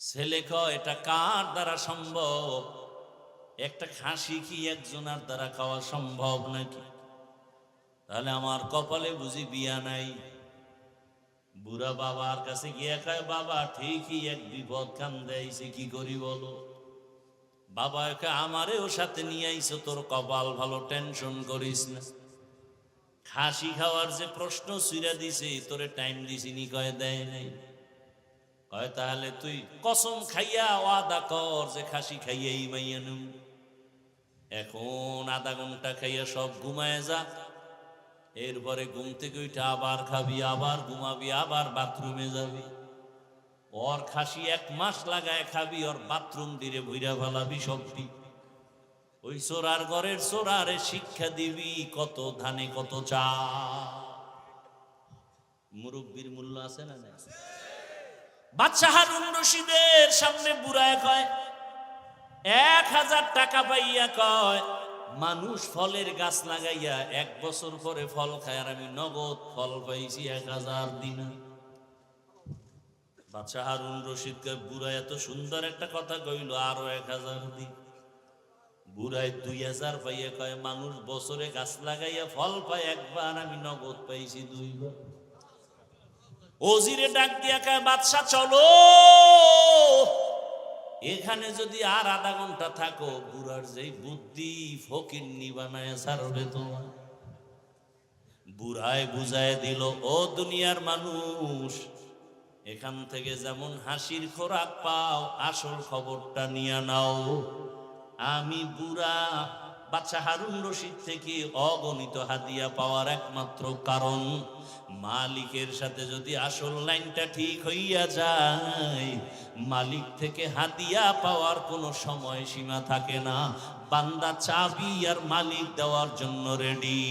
ছেলে কয় এটা কার দ্বারা সম্ভব? একটা খাসি কি একজনের দ্বারা খাওয়া সম্ভব নাকি? তাহলে আমার কপালে বুঝি বিয়া নাই। বুড়া বাবার কাছে গিয়ে কয়, বাবা ঠিকই এক বিপদ কান্দে আইছে, কি করি বলো? বাবা একে আমারেও সাথে নিয়ে আইছো, তোর কপাল ভালো, টেনশন করিস না। খাসি খাওয়ার যে প্রশ্ন সুইরা দিছে, তোরে টাইম দিছিনি? কয় দেয় নাই। কয় তাহলে তুই কসম খাইয়া ওয়াদা কর যে খাসি খাইয়াই মাইয়া নেব। এখন আধা ঘন্টা খাইয়া সব ঘুমায় যা, এরপরে ঘুম থেকে উঠে আবার খাবি, আবার ঘুমাবি, আবার বাথরুমে যাবি। ওর খাসি 1 মাস লাগায় খাবি, ওর বাথরুম দিয়ে ভুইরা ফেলাবি সবটি। ওই চোরার ঘরের চোরারে শিক্ষা দিবি কত ধানে কত চা। মুরব্বীর মূল্য আছে না? বাদশা হারুন রশিদের সামনে বুড়ায় কয়, 1000 টাকা পাইয়া কয়, মানুষ ফলের গাছ লাগাইয়া 1 বছর পরে ফল খায়, আর আমি নগদ ফল পাইছি 1000 দিনার। বাদশা হারুন রশিদ কয়, বুড়া এত সুন্দর একটা কথা কইল, আরো 1000 দিন। বুড়ায় 2000 পাইয়া কয়, মানুষ বছরে গাছ লাগাইয়া ফল পায় একবার, আমি নগদ পাইছি 2 বার। ওজিরে ডাক দিয়া কয়, বাদশা চলো, এখানে যদি আর আধা ঘন্টা থাকো, বুড়ার যেই বুদ্ধি ফকিন্নি বানায় ছাড়বে তোমার। বুড়ায় বুঝায় দিল, ও দুনিয়ার মানুষ, এখান থেকে যেমন হাসির খোরাক পাও, আসল খবরটা নিয়ে নাও। আমি বুড়া বাদশা হারুন রশিদ থেকে অগণিত হাদিয়া পাওয়ার একমাত্র কারণ, মালিকের সাথে যদি আসল লাইনটা ঠিক হইয়া যায়, মালিক থেকে হাদিয়া পাওয়ার কোনো সময় সীমা থাকে না। বান্দা চাবি আর মালিক দেওয়ার জন্য রেডি।